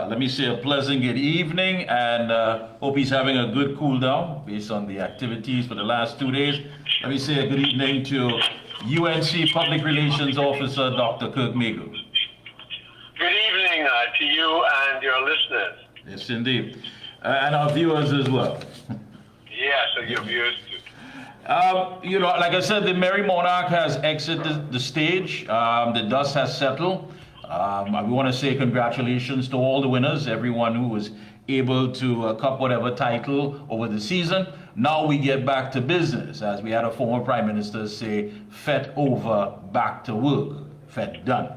Let me say a pleasant good evening and hope he's having a good cool down based on the activities for the last 2 days. Let me say a good evening to UNC Public Relations Officer Dr. Kirk Meighoo. Good evening to you and your listeners. Yes, indeed. And our viewers as well. Yes, and your viewers too. Like I said, the Merry Monarch has exited the stage. The dust has settled. I want to say congratulations to all the winners, everyone who was able to cup whatever title over the season. Now we get back to business, as we had a former prime minister say, "Fet over, back to work." Fet done.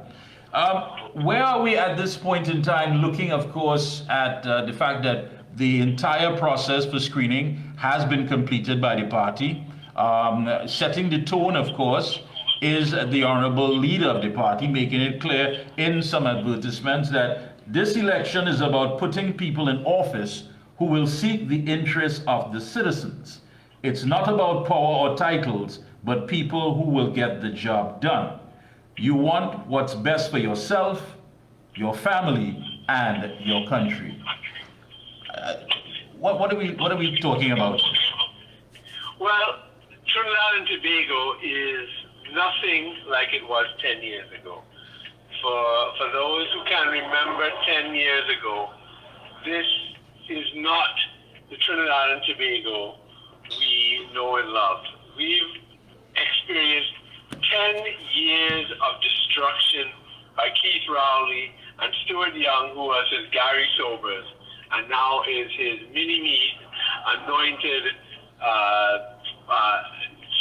Where are we at this point in time, looking, of course, at the fact that the entire process for screening has been completed by the party? Setting the tone, of course, is the honorable leader of the party, making it clear in some advertisements that this election is about putting people in office who will seek the interests of the citizens. It's not about power or titles, but people who will get the job done. You want what's best for yourself, your family, and your country. What are we talking about? Well, Trinidad and Tobago is nothing like it was 10 years ago. For those who can remember 10 years ago, this is not the Trinidad and Tobago we know and love. We've experienced 10 years of destruction by Keith Rowley and Stuart Young, who was his Gary Sobers, and now is his mini-me anointed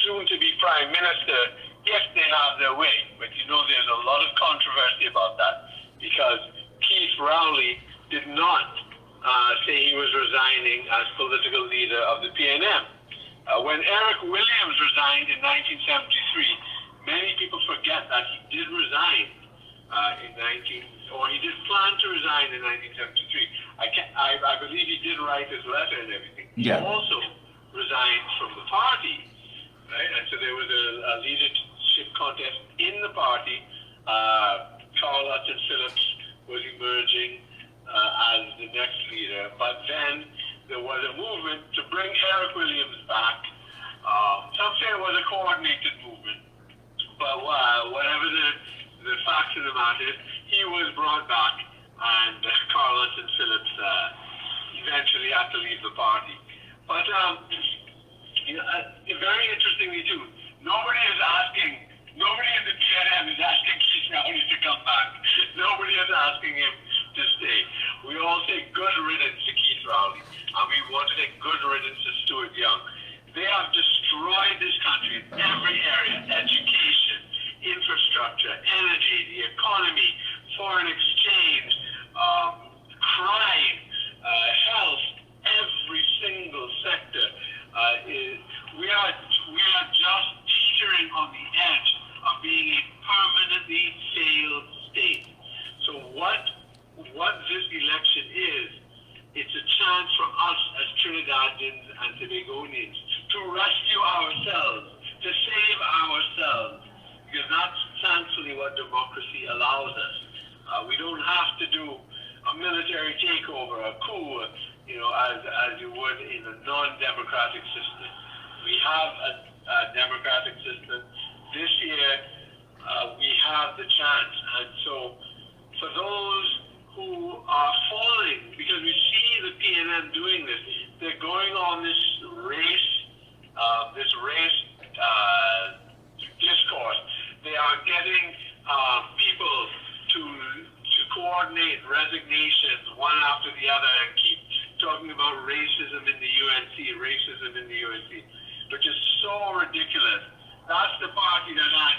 soon-to-be prime minister, if they have their way. But you know there's a lot of controversy about that, because Keith Rowley did not say he was resigning as political leader of the PNM. When Eric Williams resigned in 1973, many people forget that he did resign he did plan to resign in 1973. I believe he did write his letter and everything. Yeah. He also resigned from the party, right? And so there was a leadership contest in the party. Carl Hudson Phillips was emerging as the next leader, but then there was a movement to bring Eric Williams back. Some say it was a coordinated movement, but whatever the facts of the matter, he was brought back, and Carl Hudson Phillips eventually had to leave the party. But very interestingly too, nobody in the PNM is asking Keith Rowley to come back. Nobody is asking him to stay. We all say good riddance to Keith Rowley, and we want to say good riddance to Stuart Young. They have destroyed this country in every area: education, infrastructure, energy, the economy, foreign exchange, crime, health, every single sector. We are just teetering on the edge of being a permanently failed state. So what this election is, it's a chance for us as Trinidadians and Tobagonians to rescue ourselves, to save ourselves, because that's thankfully what democracy allows us. We don't have to do a military takeover, a coup, as you would in a non-democratic system. We have a democratic system. This year, we have the chance. And so for those who are falling, because we see the PNM doing this, they're going on this race discourse. They are getting people to coordinate resignations one after the other and keep talking about racism in the UNC, which is so ridiculous. That's the party that had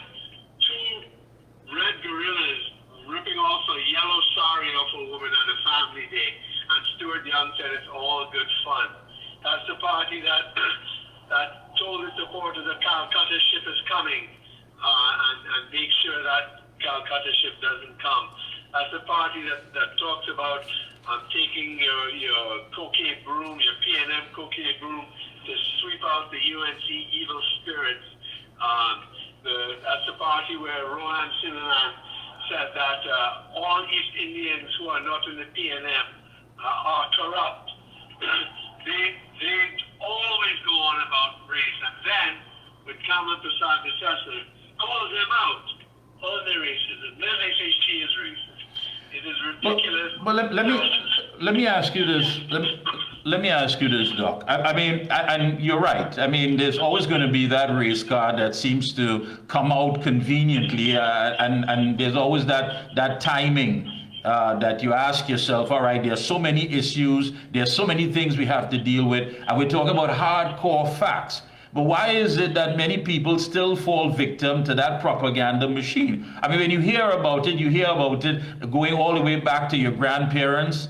two red gorillas ripping off a yellow sari off a woman at a family day, and Stuart Young said it's all good fun. That's the party that told its supporters that Calcutta ship is coming, and make sure that Calcutta ship doesn't come. That's the party that talks about taking your cocaine broom, your PNM cocaine broom, to sweep out the UNC evil spirits. That's the party where Rohan Sinanan said that all East Indians who are not in the PNM are corrupt. they always go on about race, and then with Kamala Prasad Desai calls them out on their racism. Then they say she is racist. It is ridiculous. But let me ask you this. Let me ask you this, Doc. I mean, and you're right. I mean, there's always going to be that race card that seems to come out conveniently, and there's always that timing that you ask yourself, all right, there's so many issues, there's so many things we have to deal with, and we're talking about hardcore facts. But why is it that many people still fall victim to that propaganda machine? I mean, when you hear about it going all the way back to your grandparents,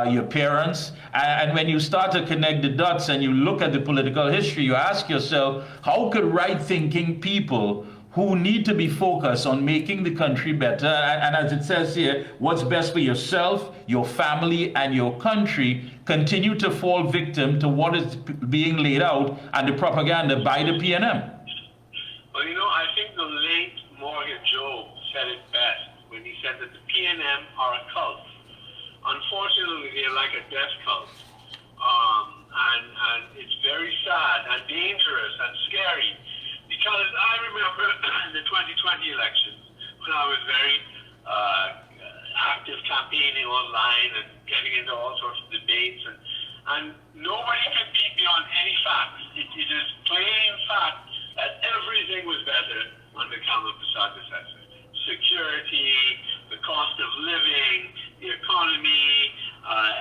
your parents, and when you start to connect the dots and you look at the political history, you ask yourself, how could right-thinking people who need to be focused on making the country better, and as it says here, what's best for yourself, your family, and your country, continue to fall victim to what is being laid out and the propaganda by the PNM? Well, I think the late Morgan Joe said it best when he said that the PNM are a cult. Unfortunately, they're like a death cult. And it's very sad and dangerous and scary. Because I remember in the 2020 elections when I was very active campaigning online and getting into all sorts of debates, and nobody can beat me on any facts. It is plain fact that everything was better under Kamala Prasad Desai. Security, the cost of living, the economy,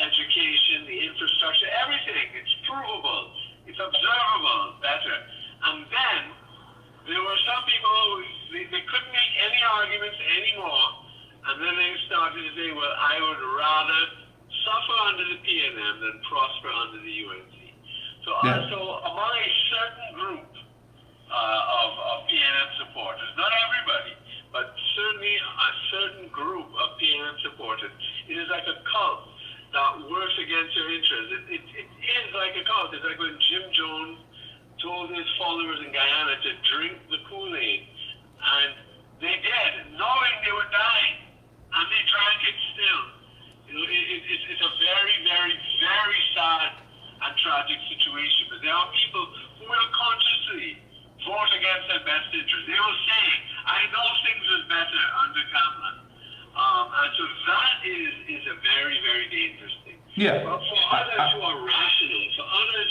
education, the infrastructure, everything. It's provable. It's observable better. And then there were some people who they couldn't make any arguments anymore, and then they started to say, well, I would rather suffer under the PNM than prosper under the UNC. So among a certain group of PNM supporters, not everybody, but certainly a certain group of PNM supporters, it is like a cult that works against your interests. It is like a cult. It's like when Jim Jones told his followers in Guyana to drink the Kool-Aid, and they did, knowing they were dying, and they drank it still. It's a very, very, very sad and tragic situation, but there are people who will consciously vote against their best interest. They will say, I know things was better under Kamala. And so that is a very, very dangerous thing. Yeah. But for others who are rational, for others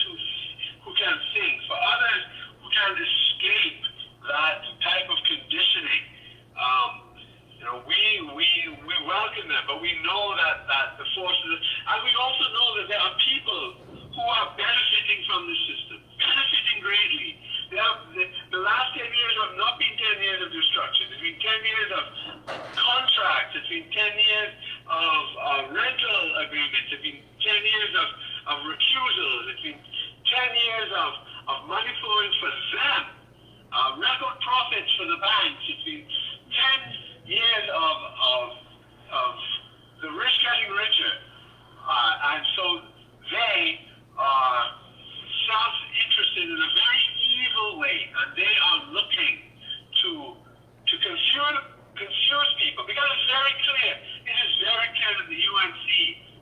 who can think, for others who can escape that type of conditioning, we welcome them, but we know that the forces, and we also know that there are people who are benefiting from the system, benefiting greatly. The last 10 years have not been 10 years of destruction. It's been 10 years of contracts. It's been 10 years of rental agreements. It's been 10 years of recusals. It's been 10 years of money flowing for them, record profits for the banks. It's been 10 years of the rich getting richer. And so they are self-interested in a very evil way, and they are looking to confuse people, because it's very clear. It is very clear that the UNC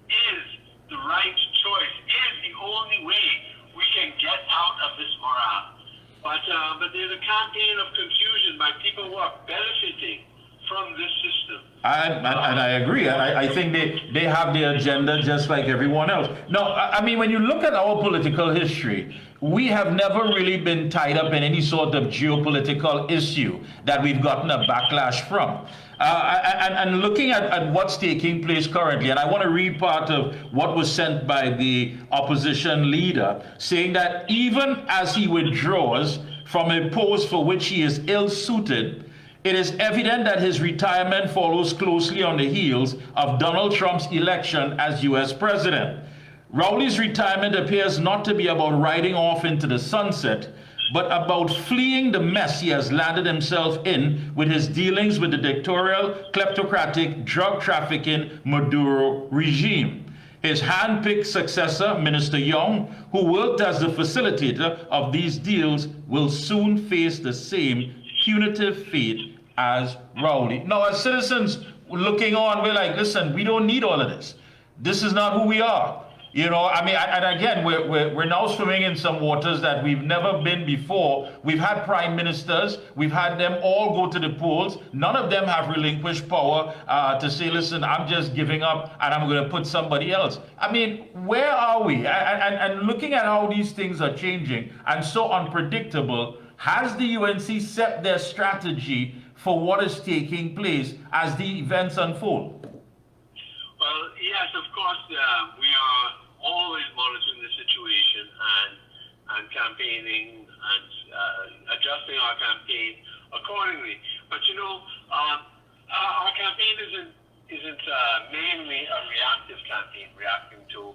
is the right choice, is the only way we can get out of this morale. But there's a campaign of confusion by people who are benefiting from this system. And I agree. I think they have their agenda just like everyone else. No, I mean, when you look at our political history, we have never really been tied up in any sort of geopolitical issue that we've gotten a backlash from. And looking at what's taking place currently, and I want to read part of what was sent by the opposition leader, saying that even as he withdraws from a post for which he is ill-suited, it is evident that his retirement follows closely on the heels of Donald Trump's election as U.S. president. Rowley's retirement appears not to be about riding off into the sunset, but about fleeing the mess he has landed himself in with his dealings with the dictatorial, kleptocratic, drug trafficking Maduro regime. His hand-picked successor, Minister Young, who worked as the facilitator of these deals, will soon face the same punitive fate as Rowley. Now, as citizens looking on, we're like, listen, we don't need all of this. This is not who we are. You know, I mean, and again, we're now swimming in some waters that we've never been before. We've had prime ministers, we've had them all go to the polls. None of them have relinquished power to say, listen, I'm just giving up and I'm going to put somebody else. I mean, where are we? And looking at how these things are changing and so unpredictable, has the UNC set their strategy for what is taking place as the events unfold? Well, yes, of course, we are always monitoring the situation and campaigning and adjusting our campaign accordingly. But you know, our campaign isn't mainly a reactive campaign, reacting to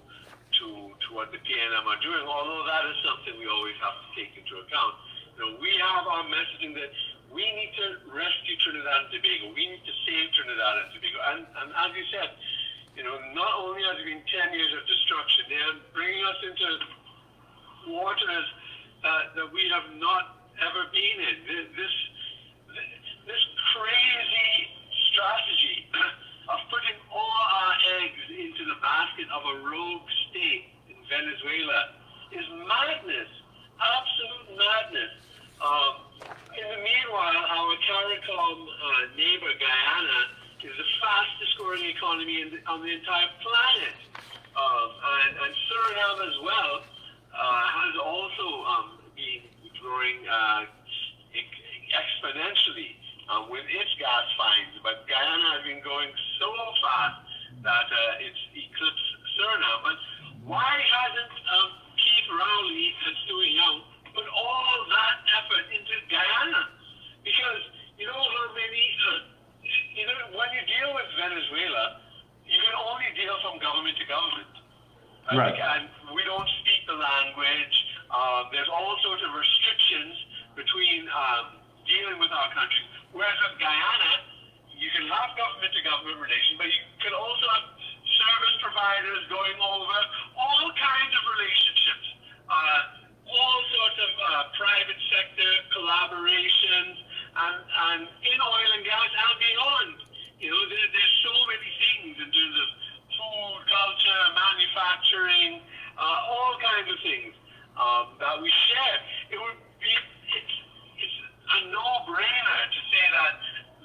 what the PNM are doing. Although that is something we always have to take into account. You know, we have our messaging that we need to rescue Trinidad and Tobago. We need to save Trinidad and Tobago. And as you said, you know, not only has it been 10 years of destruction, they are bringing us into waters that we have not ever been in. This crazy strategy of putting all our eggs into the basket of a rogue state in Venezuela is madness, absolute madness. In the meanwhile, our CARICOM neighbor, Guyana, is the fastest growing economy on the entire planet. And Suriname as well has also been growing exponentially with its gas finds. But Guyana has been going so fast that it's eclipsed Suriname. But why hasn't Keith Rowley and Stuart Young put all that effort into Guyana? Because you know how many... you know, when you deal with Venezuela, you can only deal from government to government. Right. And we don't speak the language. There's all sorts of restrictions between dealing with our country. Whereas with Guyana, you can have government to government relations, but you can also have service providers going over, all kinds of relationships, all sorts of private sector collaborations, and in oil and gas and beyond. You know, there's so many things in terms of food, culture, manufacturing, all kinds of things that we share. It's a no-brainer to say that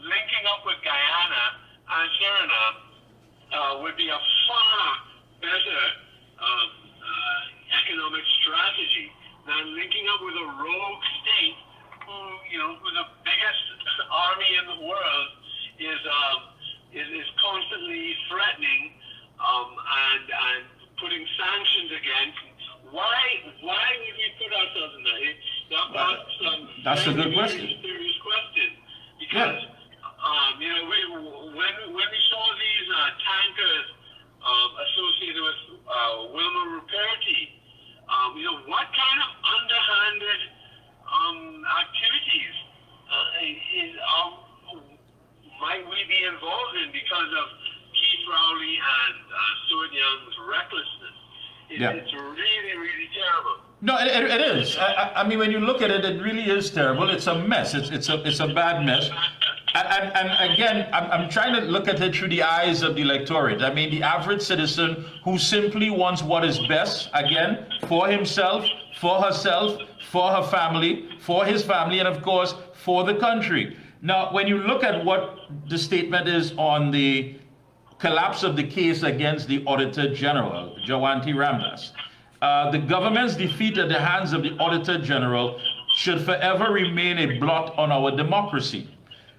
linking up with Guyana and Suriname would be a far better economic strategy than linking up with a rogue state who the biggest army in the world is constantly threatening and putting sanctions against. Why would we put ourselves in that? That's a good question. Serious question. Because you know, when we saw these tankers associated with Wilma Ruperti, you know, what kind of underhanded activities might we be involved in because of Keith Rowley and Stuart Young's recklessness? It's really, really terrible. No, it is. I mean, when you look at it, it really is terrible. It's a mess. It's a bad mess. And again, I'm trying to look at it through the eyes of the electorate. I mean, the average citizen who simply wants what is best, again, for himself, for herself, for her family, for his family, and of course, for the country. Now, when you look at what the statement is on the collapse of the case against the Auditor General, Jawanti Ramdas, the government's defeat at the hands of the Auditor General should forever remain a blot on our democracy.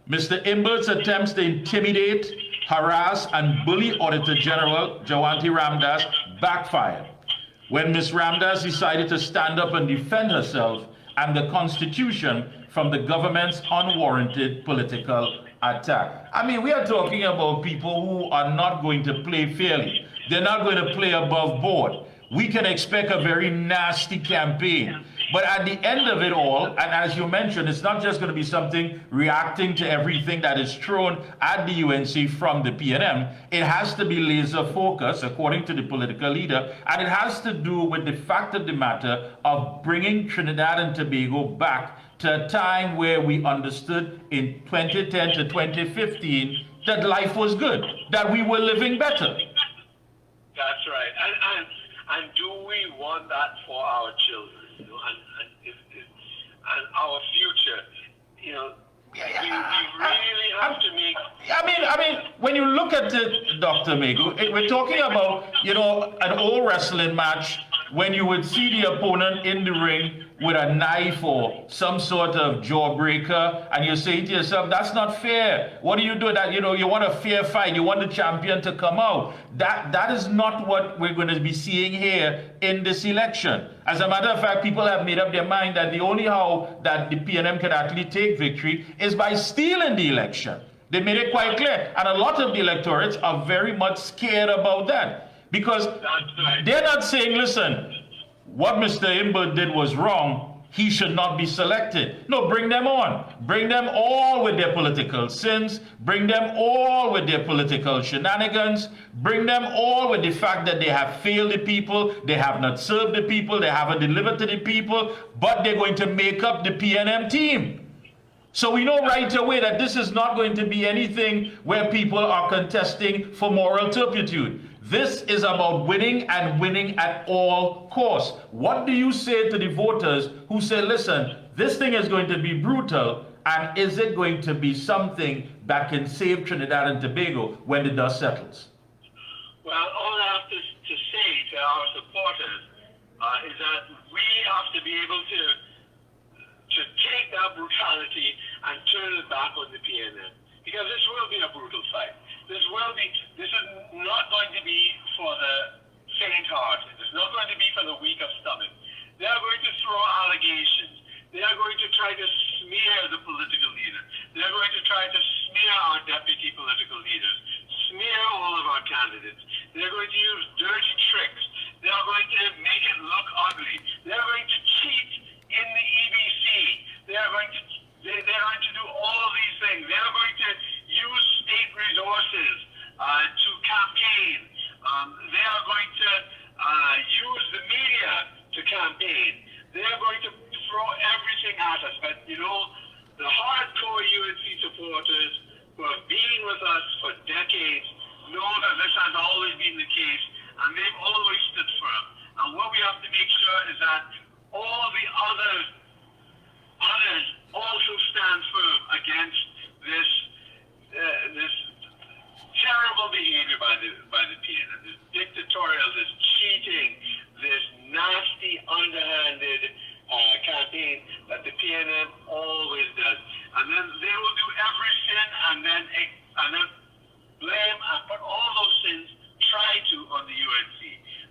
Mr. Imbert's attempts to intimidate, harass, and bully Auditor General Jawanti Ramdas backfired when Ms. Ramdas decided to stand up and defend herself and the Constitution from the government's unwarranted political attack. I mean, we are talking about people who are not going to play fairly. They're not going to play above board. We can expect a very nasty campaign. But at the end of it all, and as you mentioned, it's not just going to be something reacting to everything that is thrown at the UNC from the PNM. It has to be laser focused, according to the political leader, and it has to do with the fact of the matter of bringing Trinidad and Tobago back to a time where we understood in 2010 to 2015 that life was good, that we were living better. That's right. And do we want that for our children? You know, and our future? You know, we really have to make. I mean, when you look at it, Dr. Meighoo, we're talking about, you know, an old wrestling match when you would see the opponent in the ring with a knife or some sort of jawbreaker, and you say to yourself, that's not fair. What do you do? That, you know, you want a fair fight, you want the champion to come out. That is not what we're going to be seeing here in this election. As a matter of fact, people have made up their mind that the only how that the PNM can actually take victory is by stealing the election. They made it quite clear, and a lot of the electorates are very much scared about that, because they're not saying, listen, what Mr. Imber did was wrong, he should not be selected. No, bring them on. Bring them all with their political sins. Bring them all with their political shenanigans. Bring them all with the fact that they have failed the people, they have not served the people, they haven't delivered to the people, but they're going to make up the PNM team. So we know right away that this is not going to be anything where people are contesting for moral turpitude. This is about winning, and winning at all costs. What do you say to the voters who say, listen, this thing is going to be brutal, and is it going to be something that can save Trinidad and Tobago when the dust settles? Well, all I have to say to our supporters is that we have to be able to take that brutality and turn it back on the PNM. Because this will be a brutal fight. This is not going to be for the faint-hearted. It's not going to be for the weak of stomach. They are going to throw allegations. They are going to try to smear the political leader. They are going to try to smear our deputy political leaders, smear all of our candidates. They are going to use dirty tricks. They are going to make it look ugly. They are going to cheat in the EBC. They are going to do all of these things. They are going to use state resources to campaign. They are going to use the media to campaign. They are going to throw everything at us. But, you know, the hardcore UNC supporters who have been with us for decades know that this has always been the case, and they've always stood firm. And what we have to make sure is that all the others also stand firm against this terrible behavior by the PNM, this dictatorial, this cheating, this nasty, underhanded campaign that the PNM always does. And then they will do every sin and then blame and put all those sins, try to, on the UNC.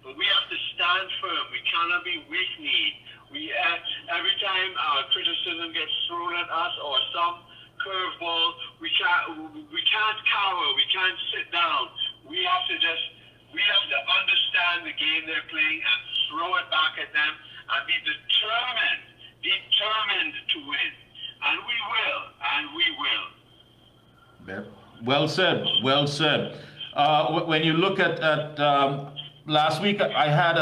But we have to stand firm. We cannot be weak-kneed. Every time criticism gets thrown at us or some curveball, we can't cower, we can't sit down. We have to understand the game they're playing and throw it back at them and be determined to win. And we will. Well said, well said. When you look at last week, I had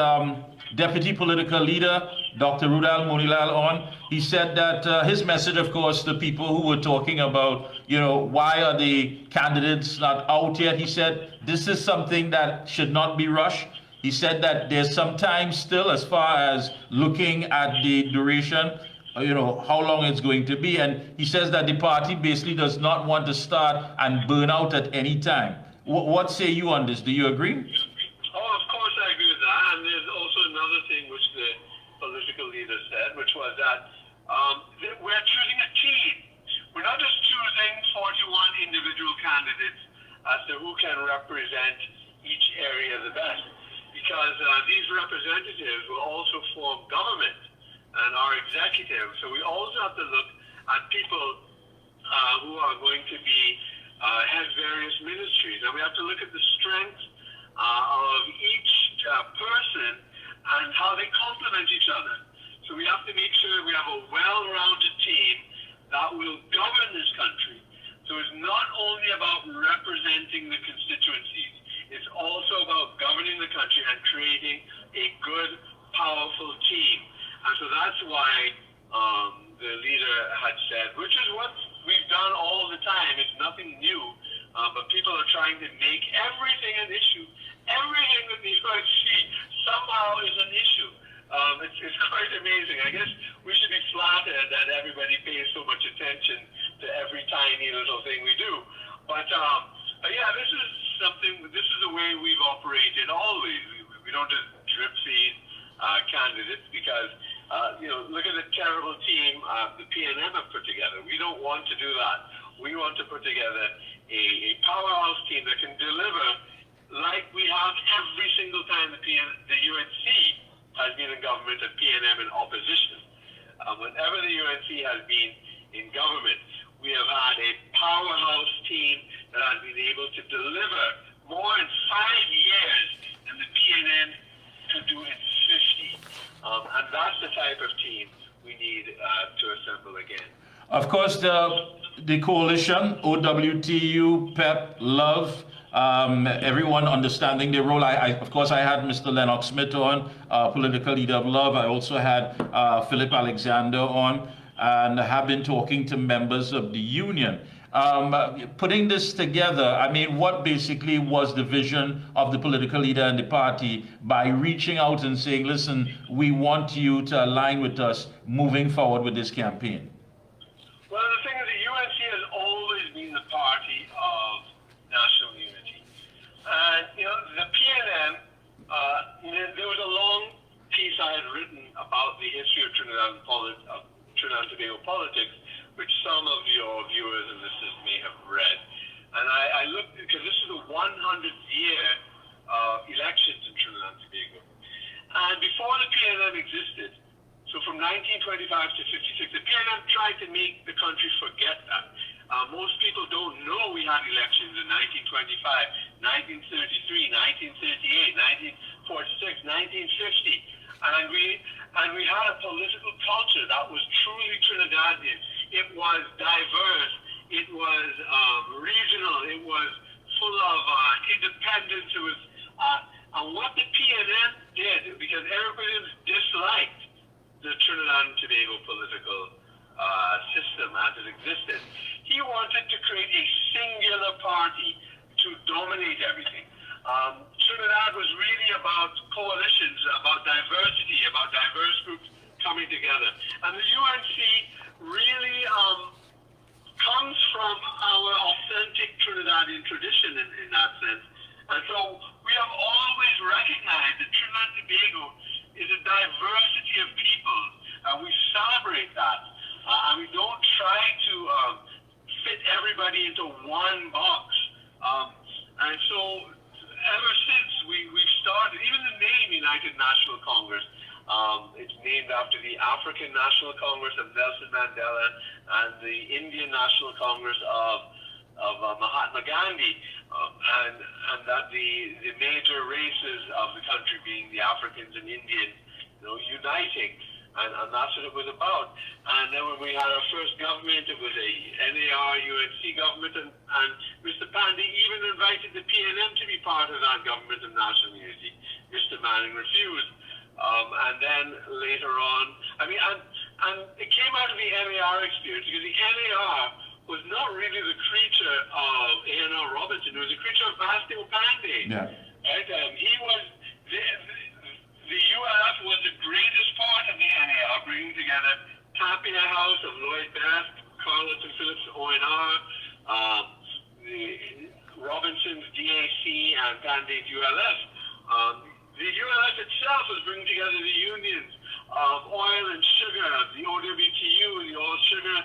Deputy Political Leader Dr. Rudal Monilal on. He said that his message, of course, to people who were talking about, you know, why are the candidates not out yet? He said this is something that should not be rushed. He said that there's some time still as far as looking at the duration, you know, how long it's going to be. And he says that the party basically does not want to start and burn out at any time. What say you on this? Do you agree? Oh, of course I agree with that. And there's also another thing which the political leader said, which was that we're choosing a team. We're not just choosing 41 individual candidates as to who can represent each area the best, because these representatives will also form government and our executive. So we also have to look at people who are going to be head various ministries, and we have to look at the strengths of each person and how they complement each other. So we have to make sure we have a well-rounded team that will govern this country. So it's not only about representing the constituencies, it's also about governing the country and creating a good, powerful team. And so that's why the leader had said, which is what we've done all the time. It's nothing new, but people are trying to make everything an issue. Everything that the UNC somehow is an issue. It's quite amazing. I guess we should be flattered that everybody pays so much attention to every tiny little thing we do. But yeah, this is the way we've operated always. We don't just drip feed candidates because, look at the terrible team the PNM have put together. We don't want to do that. We want to put together a powerhouse team that can deliver like we have every single time the UNC has been in government and PNM in opposition. Whenever the UNC has been in government, we have had a powerhouse team that has been able to deliver more in 5 years than the PNM could do in 50. And that's the type of team we need to assemble again. Of course, the coalition, OWTU, PEP, LOVE, everyone understanding their role. Of course, I had Mr. Lennox Smith on, political leader of LOVE. I also had Philip Alexander on, and have been talking to members of the union. Putting this together, I mean, what basically was the vision of the political leader and the party by reaching out and saying, listen, we want you to align with us moving forward with this campaign? Well, the thing is, the UNC has always been the party of national unity. And, the PNM, there was a long piece I had written about the history of Trinidad and Tobago politics, which some of your viewers and listeners may have read. And I looked, because this is the 100th year of elections in Trinidad and Tobago. And before the PNM existed, so from 1925 to 56, the PNM tried to make the country forget that. Most people don't know we had elections in 1925, 1933, 1938, 1946, 1950. And we had a political culture that was truly Trinidadian. It was diverse. It was regional. It was full of independence. It was, and what the PNM did, because everybody disliked the Trinidad and Tobago political system as it existed, he wanted to create a singular party to dominate everything. Trinidad was really about coalitions, about diversity, about diverse groups coming together. And the UNC really comes from our authentic Trinidadian tradition in that sense. And so we have always recognized that Trinidad and Tobago is a diversity of peoples. We celebrate that. And we don't try to fit everybody into one box. And so ever since we've started, even the name United National Congress, it's named after the African National Congress of Nelson Mandela and the Indian National Congress of Mahatma Gandhi, and that the major races of the country being the Africans and Indians, uniting. And that's what it was about. And then when we had our first government, it was a NAR-UNC government, and Mr. Pandey even invited the PNM to be part of that government of national unity. Mr. Manning refused. And then later on, and it came out of the NAR experience, because the NAR was not really the creature of A.N.R. Robinson, it was a creature of Vastio Pandey. Yeah. Right? He was... The ULF was the greatest part of the NAR, bringing together Tapia House of Lloyd Best, Carleton Phillips ONR, Robinson's DAC, and Pandey's ULF. The ULF itself was bringing together the unions of oil and sugar, the OWTU, the Oil Sugar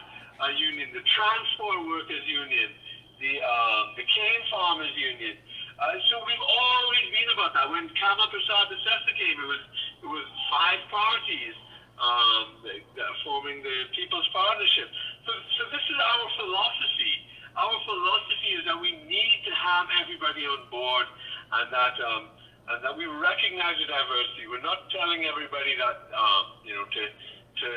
Union, the Transport Workers Union, the Cane Farmers Union. So we've always been about that. When Kama Prasad Desessa came, it was 5 parties forming the People's Partnership. So this is our philosophy. Our philosophy is that we need to have everybody on board, and that we recognize the diversity. We're not telling everybody that to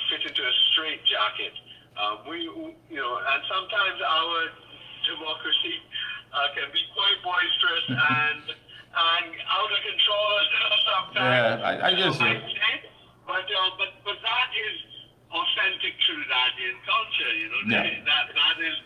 fit into a straitjacket. And sometimes our democracy can be quite boisterous and out of control sometimes. Yeah, I guess so. But that is authentic Trinidadian culture. You know, Yeah. that is.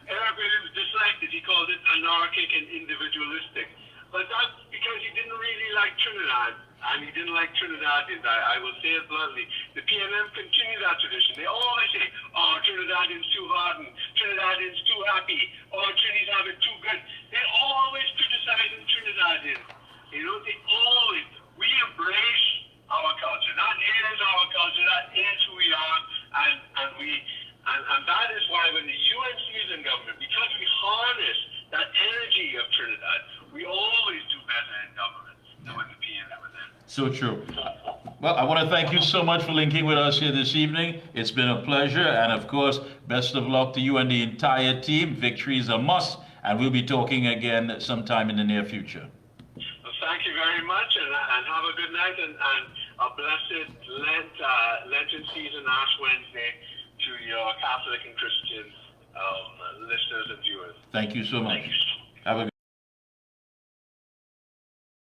Eric Williams disliked it. He called it anarchic and individualistic. But that's because he didn't really like Trinidad, and he didn't like Trinidadians. I will say it bluntly. The PNM continue that tradition. They always say, oh, Trinidadians too hardened, Trinidadians too happy, or Trinis have it too good. They always criticize Trinidadians. You know, we embrace our culture. That is our culture. That is who we are, and that is why when the UNC is in government, because we harness that energy of Trinidad, we always do better in government than when the PNM is in. So true. Well, I want to thank you so much for linking with us here this evening. It's been a pleasure, and of course, best of luck to you and the entire team. Victory is a must, and we'll be talking again sometime in the near future. Well, thank you very much, and have a good night, and a blessed Lenten season, Ash Wednesday, to your Catholic and Christian listeners and viewers. Thank you so much. Have a